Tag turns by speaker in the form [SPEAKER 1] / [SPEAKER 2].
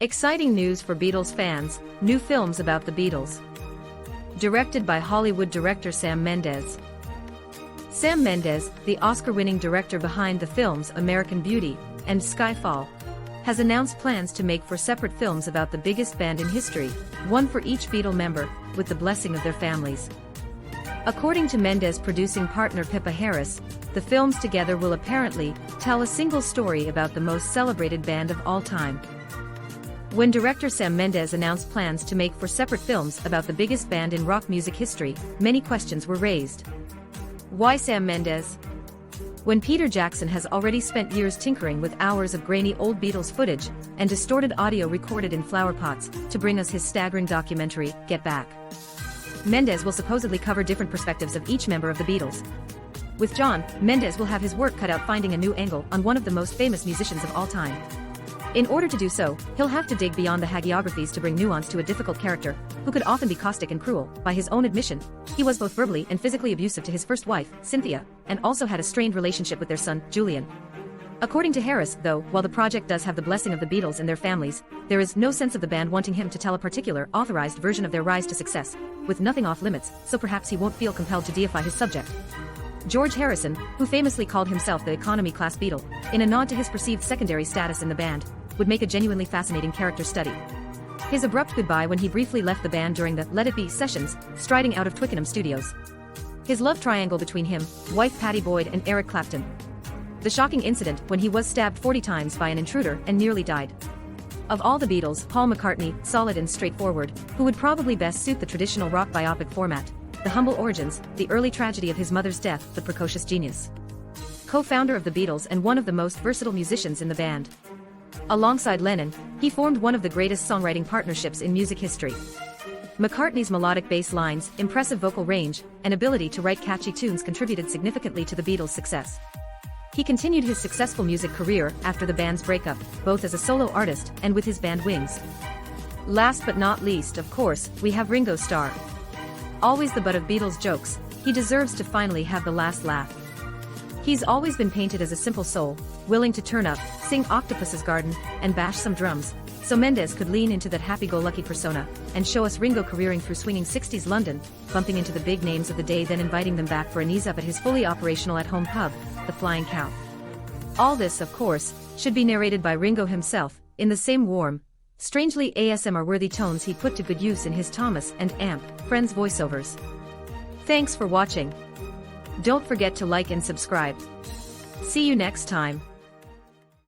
[SPEAKER 1] Exciting news for Beatles fans, new films about the Beatles. Directed by Hollywood director Sam Mendes. Sam Mendes, the Oscar-winning director behind the films American Beauty and Skyfall, has announced plans to make 4 separate films about the biggest band in history, one for each Beatle member, with the blessing of their families. According to Mendes' producing partner Pippa Harris, the films together will apparently tell a single story about the most celebrated band of all time. When director Sam Mendes announced plans to make 4 separate films about the biggest band in rock music history, many questions were raised. Why Sam Mendes? When Peter Jackson has already spent years tinkering with hours of grainy old Beatles footage and distorted audio recorded in flower pots to bring us his staggering documentary, Get Back. Mendes will supposedly cover different perspectives of each member of the Beatles. With John, Mendes will have his work cut out finding a new angle on one of the most famous musicians of all time. In order to do so, he'll have to dig beyond the hagiographies to bring nuance to a difficult character, who could often be caustic and cruel. By his own admission, he was both verbally and physically abusive to his first wife, Cynthia, and also had a strained relationship with their son, Julian. According to Harris, though, while the project does have the blessing of the Beatles and their families, there is no sense of the band wanting him to tell a particular, authorized version of their rise to success, with nothing off limits, so perhaps he won't feel compelled to deify his subject. George Harrison, who famously called himself the economy-class Beatle, in a nod to his perceived secondary status in the band, would make a genuinely fascinating character study. His abrupt goodbye when he briefly left the band during the Let It Be sessions, striding out of Twickenham Studios. His love triangle between him, wife Pattie Boyd and Eric Clapton. The shocking incident when he was stabbed 40 times by an intruder and nearly died. Of all the Beatles, Paul McCartney, solid and straightforward, who would probably best suit the traditional rock biopic format, the humble origins, the early tragedy of his mother's death, the precocious genius. Co-founder of the Beatles and one of the most versatile musicians in the band. Alongside Lennon, he formed one of the greatest songwriting partnerships in music history. McCartney's melodic bass lines, impressive vocal range, and ability to write catchy tunes contributed significantly to the Beatles' success. He continued his successful music career after the band's breakup, both as a solo artist and with his band Wings. Last but not least, of course, we have Ringo Starr. Always the butt of Beatles jokes, he deserves to finally have the last laugh. He's always been painted as a simple soul, willing to turn up, sing Octopus's Garden, and bash some drums, so Mendes could lean into that happy-go-lucky persona, and show us Ringo careering through swinging 60s London, bumping into the big names of the day, then inviting them back for an ease-up at his fully operational at-home pub, the Flying Cow. All this, of course, should be narrated by Ringo himself, in the same warm, strangely ASMR-worthy tones he put to good use in his Thomas and Amp Friends voiceovers. Thanks for watching. Don't forget to like and subscribe. See you next time.